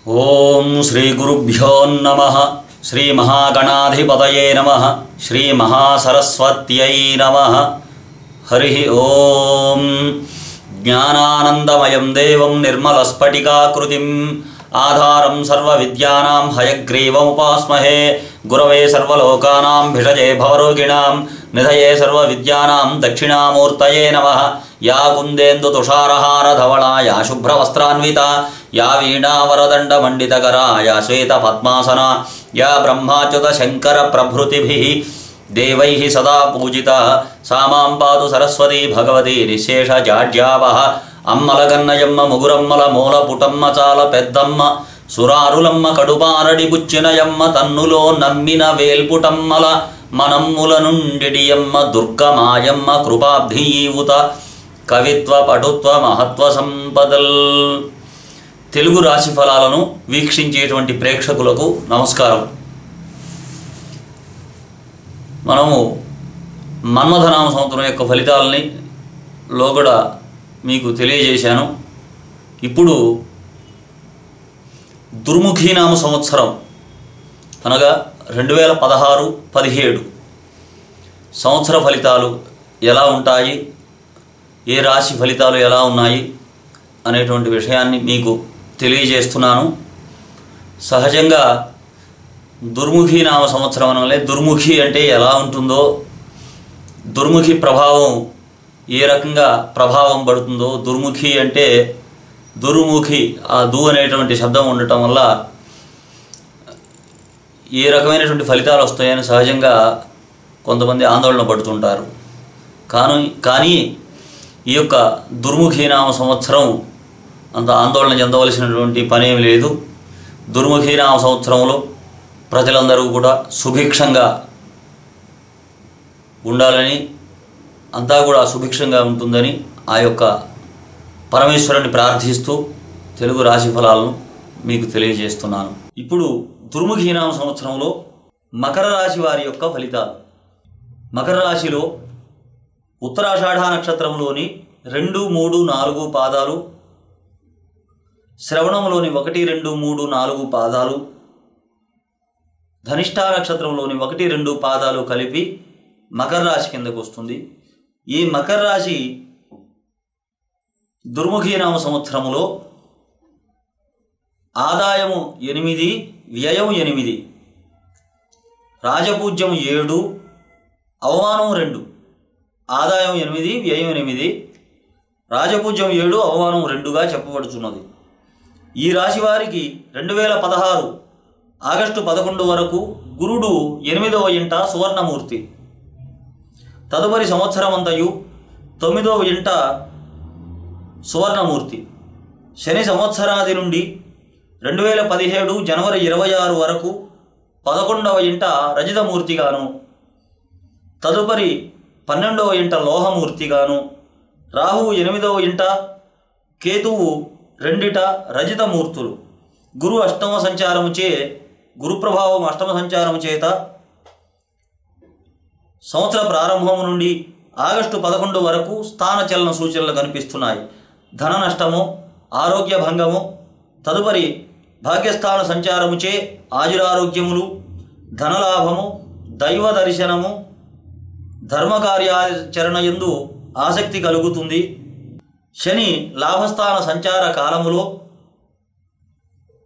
ఓం శ్రీ గురుభ్యో నమః. శ్రీ మహాగణాధిపతయే నమః. శ్రీ మహాసరస్వత్యై నమః. హరి ఓం. జ్ఞానానందమయం దేవం నిర్మలస్ఫటికాకృతిం ఆధారం సర్వవిద్యానాం హయగ్రీవముపాస్మహే. గురవే సర్వలోకానాం భిషజే భవరోగిణాం నిధయే సర్వవిద్యానాం దక్షిణామూర్తయే నమః. యా కుందేందు తుషారహార ధవళా యా శుభ్రవస్త్రాన్వితా యా వీణావరదండమండితకరా యా శ్వేత పద్మాసనా యా బ్రహ్మాచ్యుత శంకర ప్రభృతిభిః దేవైః సదా పూజితా సా మాం పాతు సరస్వతీ భగవతి నిశేష జాడ్యావహ. అమ్మలగన్నయమ్మ ముగురమ్మల మూల పుటమ్మ చాల పెద్దమ్మ సురారులమ్మ కడుపారడి బుచ్చినయమ్మ తన్నులో నమ్మిన వేల్పుటమ్మల మనమ్ముల నుండిడియమ్మ దుర్గమాయమ్మ కృపాబ్ధియూత కవిత్వ పటుత్వ మహత్వ సంపదల్. తెలుగు రాశి ఫలాలను వీక్షించేటువంటి ప్రేక్షకులకు నమస్కారం. మనము మన్మథనామ సంవత్సరం యొక్క ఫలితాలని లోగడ మీకు తెలియజేశాను. ఇప్పుడు దుర్ముఖీనామ సంవత్సరం అనగా 2016-17 సంవత్సర ఫలితాలు ఎలా ఉంటాయి, ఏ రాశి ఫలితాలు ఎలా ఉన్నాయి అనేటువంటి విషయాన్ని మీకు తెలియజేస్తున్నాను. సహజంగా దుర్ముఖీనామ సంవత్సరం అనగా దుర్ముఖి అంటే ఎలా ఉంటుందో, దుర్ముఖి ప్రభావం ఏ రకంగా ప్రభావం పడుతుందో, దుర్ముఖి అంటే దుర్ముఖి ఆ దు అనేటువంటి శబ్దం ఉండటం వల్ల ఏ రకమైనటువంటి ఫలితాలు వస్తాయని సహజంగా కొంతమంది ఆందోళన పడుతుంటారు. కానీ ఈ యొక్క దుర్ముఖీనామ సంవత్సరం అంత ఆందోళన చెందవలసినటువంటి పనేమి లేదు. దుర్ముఖీనామ సంవత్సరంలో ప్రజలందరూ కూడా సుభిక్షంగా ఉండాలని, అంతా కూడా సుభిక్షంగా ఉంటుందని ఆ యొక్క పరమేశ్వరుని ప్రార్థిస్తూ తెలుగు రాశి ఫలాలను మీకు తెలియజేస్తున్నాను. ఇప్పుడు దుర్ముఖీనామ సంవత్సరంలో మకర రాశి వారి యొక్క ఫలితాలు. మకర రాశిలో ఉత్తరాషాఢ నక్షత్రంలోని 2, 3, 4 పాదాలు, శ్రవణంలోని 1, 2, 3, 4 పాదాలు, ధనిష్టా నక్షత్రంలోని 1, 2 పాదాలు కలిపి మకర రాశి కిందకు వస్తుంది. ఈ మకర రాశి దుర్ముఖీనామ సంవత్సరంలో ఆదాయము 8, వ్యయం 8, రాజపూజ్యం 7, అవమానం 2. ఆదాయం 8, వ్యయం 8, రాజపూజ్యం 7, అవమానం 2గా చెప్పబడుతున్నది. ఈ రాశి వారికి 2016 ఆగస్టు 11 వరకు గురుడు 8వ ఇంట సువర్ణమూర్తి. తదుపరి సంవత్సరం అంతయు 9వ ఇంట సువర్ణమూర్తి. శని సంవత్సరాది నుండి 2017 జనవరి 26 వరకు 11వ ఇంట రజితమూర్తిగాను, తదుపరి 12వ ఇంట లోహమూర్తిగాను, రాహువు 8వ ఇంట, కేతువు 2ట రజితమూర్తులు. గురు అష్టమ సంచారముచే, గురు ప్రభావం అష్టమ సంచారము చేత సంవత్సర ప్రారంభం నుండి ఆగస్టు 11 వరకు స్థానచలన సూచనలు కనిపిస్తున్నాయి. ధన నష్టము, ఆరోగ్య భంగము, తదుపరి భాగ్యస్థాన సంచారముచే ఆయురారోగ్యములు, ధనలాభము, దైవ దర్శనము, ధర్మకార్యాచరణ యందు ఆసక్తి కలుగుతుంది. శని లాభస్థాన సంచార కాలములో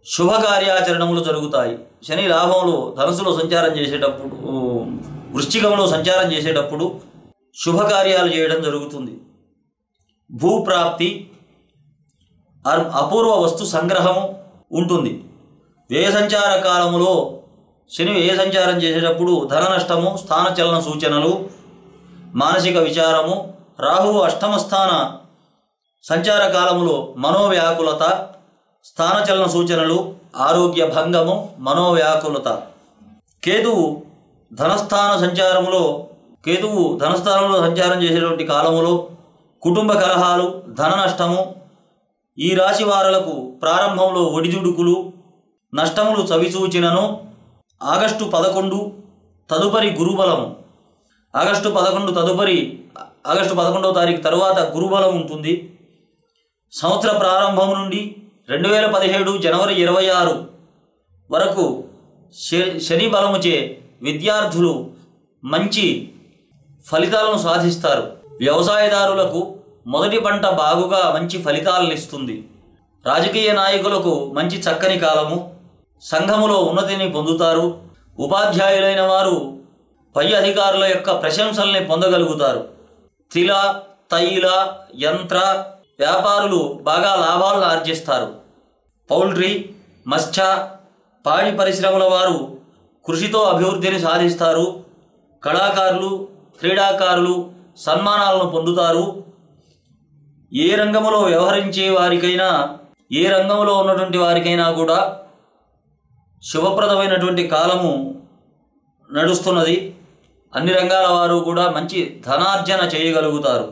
శుభకార్యాచరణములు జరుగుతాయి. శని లాభంలో ధనుసులో సంచారం చేసేటప్పుడు, వృశ్చికంలో సంచారం చేసేటప్పుడు శుభకార్యాలు చేయడం జరుగుతుంది. భూప్రాప్తి, అపూర్వ వస్తు సంగ్రహము ఉంటుంది. వ్యయ సంచార కాలములో శని వ్యయ సంచారం చేసేటప్పుడు ధన నష్టము, స్థానచలన సూచనలు, మానసిక విచారము. రాహువు అష్టమ స్థాన సంచార కాలములో మనోవ్యాకులత, స్థానచలన సూచనలు, ఆరోగ్య భంగము, మనోవ్యాకులత. కేతువు ధనస్థానంలో సంచారం చేసేటువంటి కాలములో కుటుంబ కలహాలు, ధన నష్టము. ఈ రాశి వారులకు ప్రారంభంలో ఒడిదుడుకులు, నష్టములు చవిచూచినను ఆగస్టు 11 తదుపరి గురుబలము. ఆగస్టు 11వ తారీఖు తరువాత గురుబలం ఉంటుంది. సంవత్సర ప్రారంభం నుండి 2017 జనవరి 26 వరకు శని బలముచే విద్యార్థులు మంచి ఫలితాలను సాధిస్తారు. వ్యవసాయదారులకు మొదటి పంట బాగుగా మంచి ఫలితాలను ఇస్తుంది. రాజకీయ నాయకులకు మంచి చక్కని కాలము. సంఘములో ఉన్నతిని పొందుతారు. ఉపాధ్యాయులైన వారు పై అధికారుల యొక్క ప్రశంసల్ని పొందగలుగుతారు. తిల, తైల, యంత్ర వ్యాపారులు బాగా లాభాలను ఆర్జిస్తారు. పౌల్ట్రీ, మత్స్య, పాడి పరిశ్రమల వారు కృషితో అభివృద్ధిని సాధిస్తారు. కళాకారులు, క్రీడాకారులు సన్మానాలను పొందుతారు. ఏ రంగంలో వ్యవహరించే వారికైనా, ఏ రంగంలో ఉన్నటువంటి వారికైనా కూడా శుభప్రదమైనటువంటి కాలము నడుస్తున్నది. అన్ని రంగాల వారు కూడా మంచి ధనార్జన చేయగలుగుతారు.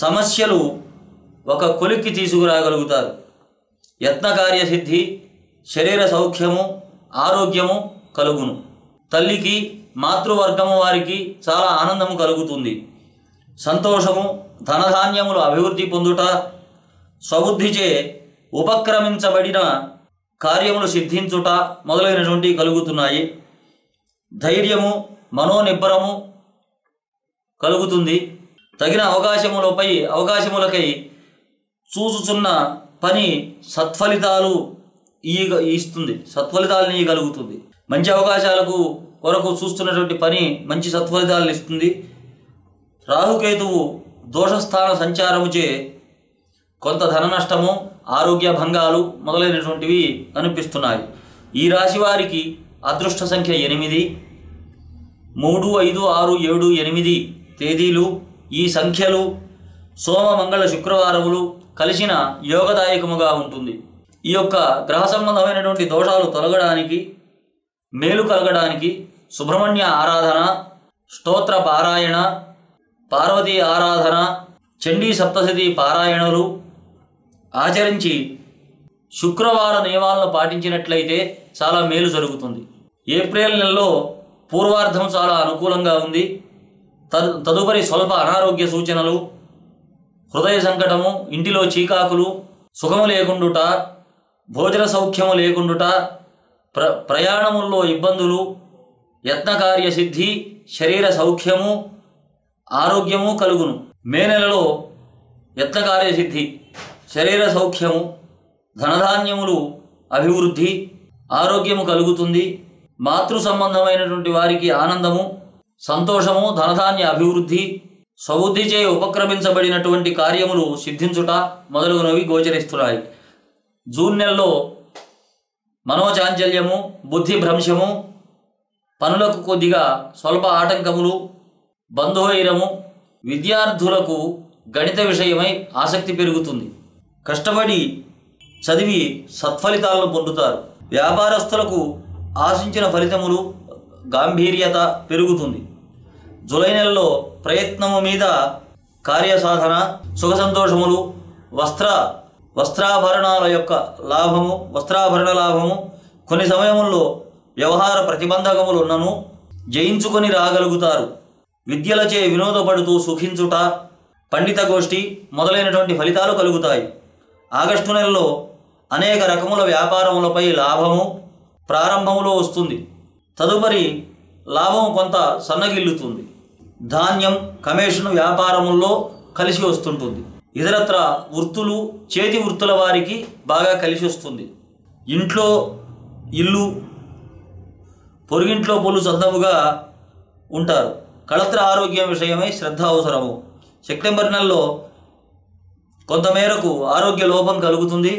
సమస్యలు ఒక కొలిక్కి తీసుకురాగలుగుతారు. యత్న కార్యసిద్ధి, శరీర సౌఖ్యము, ఆరోగ్యము కలుగును. తల్లికి, మాతృవర్గము వారికి చాలా ఆనందము కలుగుతుంది. సంతోషము, ధనధాన్యములు అభివృద్ధి పొందుట, స్వబుద్ధిచే ఉపక్రమించబడిన కార్యములు సిద్ధించుట మొదలైనటువంటివి కలుగుతున్నాయి. ధైర్యము, మనోనిబ్బరము కలుగుతుంది. తగిన అవకాశములకై చూచుచున్న పని సత్ఫలితాలు ఇస్తుంది. సత్ఫలితాలను ఇవ్వగలుగుతుంది. మంచి అవకాశాలకు కొరకు చూస్తున్నటువంటి పని మంచి సత్ఫలితాలను ఇస్తుంది. రాహుకేతువు దోషస్థాన సంచారముచే కొంత ధన నష్టము, ఆరోగ్య భంగాలు మొదలైనటువంటివి కనిపిస్తున్నాయి. ఈ రాశి వారికి అదృష్ట సంఖ్య 8, 3, 5, 6, 7, 8 తేదీలు. ఈ సంఖ్యలు సోమ, మంగళ, శుక్రవారములు కలిసిన యోగదాయకముగా ఉంటుంది. ఈ యొక్క గ్రహ సంబంధమైనటువంటి దోషాలు తొలగడానికి, మేలు కలగడానికి సుబ్రహ్మణ్య ఆరాధన, స్తోత్ర పారాయణ, పార్వతీ ఆరాధన, చండీ సప్తశతి పారాయణలు ఆచరించి శుక్రవార నియమాలను పాటించినట్లయితే చాలా మేలు జరుగుతుంది. ఏప్రిల్ నెలలో పూర్వార్ధం చాలా అనుకూలంగా ఉంది. తదుపరి స్వల్ప అనారోగ్య సూచనలు, హృదయ సంకటము, ఇంటిలో చీకాకులు, సుఖము లేకుండుట, భోజన సౌఖ్యము లేకుండుట, ప్రయాణముల్లో ఇబ్బందులు, యత్నకార్య సిద్ధి, శరీర సౌఖ్యము, ఆరోగ్యము కలుగును. మే నెలలో యత్నకార్య సిద్ధి, శరీర సౌఖ్యము, ధనధాన్యములు అభివృద్ధి, ఆరోగ్యము కలుగుతుంది. మాతృ సంబంధమైనటువంటి వారికి ఆనందము, సంతోషము, ధనధాన్య అభివృద్ధి, స్వబుద్ధిచే ఉపక్రమించబడినటువంటి కార్యములు సిద్ధించుట మొదలగునవి గోచరిస్తున్నాయి. జూన్ నెలలో మనోచాంచల్యము, బుద్ధి భ్రంశము, పనులకు కొద్దిగా స్వల్ప ఆటంకములు, బంధువైరము, విద్యార్థులకు గణిత విషయమై ఆసక్తి పెరుగుతుంది. కష్టపడి చదివి సత్ఫలితాలను పొందుతారు. వ్యాపారస్తులకు ఆశించిన ఫలితములు, గాంభీర్యత పెరుగుతుంది. జూలై నెలలో ప్రయత్నము మీద కార్యసాధన, సుఖ సంతోషములు, వస్త్రాభరణాల యొక్క లాభము, వస్త్రాభరణ లాభము, కొన్ని సమయముల్లో వ్యవహార ప్రతిబంధకములున్నను జయించుకొని రాగలుగుతారు. విద్యలచే వినోదపడుతూ సుఖించుట, పండిత గోష్ఠి మొదలైనటువంటి ఫలితాలు కలుగుతాయి. ఆగస్టు నెలలో అనేక రకముల వ్యాపారములపై లాభము ప్రారంభములో వస్తుంది. తదుపరి లాభం కొంత సన్నగిల్లుతుంది. ధాన్యం, కమిషన్ వ్యాపారముల్లో కలిసి వస్తుంటుంది. ఇతరత్ర వృత్తులు, చేతి వృత్తుల వారికి బాగా కలిసి వస్తుంది. ఇంట్లో ఇల్లు, పొరుగింట్లో పొల్లు సొంతముగా ఉంటారు. కళత్ర ఆరోగ్యం విషయమై శ్రద్ధ అవసరము. సెప్టెంబర్ నెలలో కొంతమేరకు ఆరోగ్య లోపం కలుగుతుంది.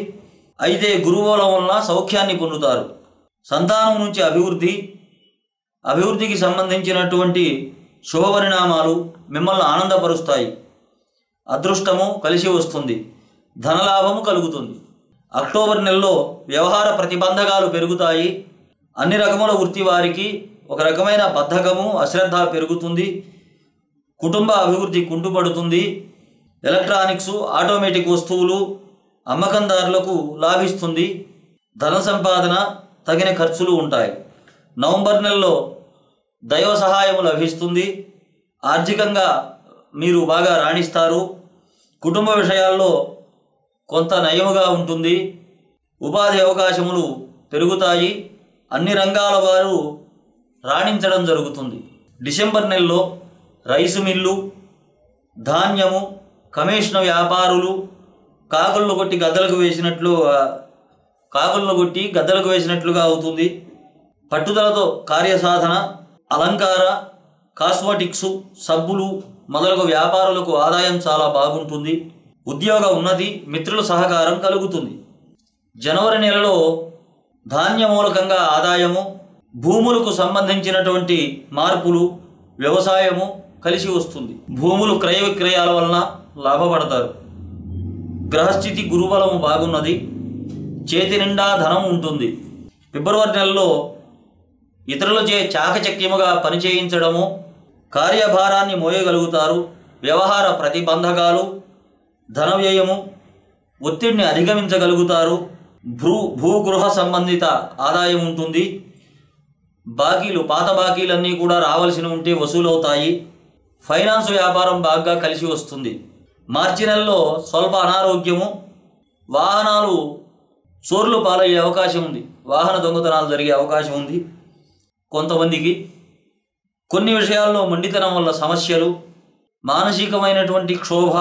అయితే గురువుల వలన సౌఖ్యాన్ని పొందుతారు. సంతానం నుంచి అభివృద్ధికి సంబంధించినటువంటి శుభపరిణామాలు మిమ్మల్ని ఆనందపరుస్తాయి. అదృష్టము కలిసి వస్తుంది. ధనలాభము కలుగుతుంది. అక్టోబర్ నెలలో వ్యవహార ప్రతిబంధకాలు పెరుగుతాయి. అన్ని రకముల వృత్తి వారికి ఒక రకమైన బద్ధకము, అశ్రద్ధ పెరుగుతుంది. కుటుంబ అభివృద్ధి కుంటుపడుతుంది. ఎలక్ట్రానిక్స్, ఆటోమేటిక్ వస్తువులు అమ్మకందారులకు లాభిస్తుంది. ధన సంపాదన, తగిన ఖర్చులు ఉంటాయి. నవంబర్ నెలలో దైవ సహాయము లభిస్తుంది. ఆర్థికంగా మీరు బాగా రాణిస్తారు. కుటుంబ విషయాల్లో కొంత నయముగా ఉంటుంది. ఉపాధి అవకాశములు పెరుగుతాయి. అన్ని రంగాల వారు రాణించడం జరుగుతుంది. డిసెంబర్ నెలలో రైసు మిల్లు, ధాన్యము, కమిషన్ వ్యాపారులు కాకులను కొట్టి గద్దలకు వేసినట్లుగా అవుతుంది. పట్టుదలతో కార్యసాధన, అలంకార, కాస్మెటిక్స్, సబ్బులు మొదలగు వ్యాపారులకు ఆదాయం చాలా బాగుంటుంది. ఉద్యోగ ఉన్నతి, మిత్రుల సహకారం కలుగుతుంది. జనవరి నెలలో ధాన్య మూలకంగా ఆదాయము, భూములకు సంబంధించినటువంటి మార్పులు, వ్యవసాయము కలిసి వస్తుంది. భూములు క్రయ విక్రయాల వలన లాభపడతారు. గ్రహస్థితి గురుబలము బాగున్నది. చేతి నిండా ధనం ఉంటుంది. ఫిబ్రవరి నెలలో ఇతరులచే చాకచక్యముగా పనిచేయించడము, కార్యభారాన్ని మోయగలుగుతారు. వ్యవహార ప్రతిబంధకాలు, ధన వ్యయము, ఒత్తిడిని అధిగమించగలుగుతారు. భూగృహ సంబంధిత ఆదాయం ఉంటుంది. పాత బాకీలన్నీ కూడా రావాల్సి ఉంటే వసూలవుతాయి. ఫైనాన్స్ వ్యాపారం బాగా కలిసి వస్తుంది. మార్చి నెలలో స్వల్ప అనారోగ్యము, వాహనాలు చోర్లు పాలయ్యే అవకాశం ఉంది. వాహన దొంగతనాలు జరిగే అవకాశం ఉంది. కొంతమందికి కొన్ని విషయాల్లో మొండితనం వల్ల సమస్యలు, మానసికమైనటువంటి క్షోభ,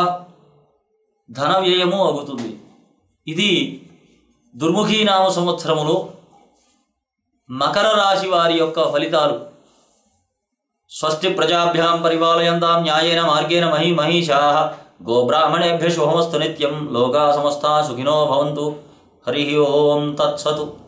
ధన వ్యయము అవుతుంది. ఇది దుర్ముఖీ నామ సంవత్సరములో మకర రాశి వారి యొక్క ఫలితాలు. స్వస్తి ప్రజాభ్యాం పరిపాలయంతాం న్యాయేన మార్గేణ మహీషాః గోబ్రాహ్మణేభ్యః శుభమస్తు నిత్యం. లోకా సమస్తా సుఖినో భవంతు. హరి ఓం తత్సతు.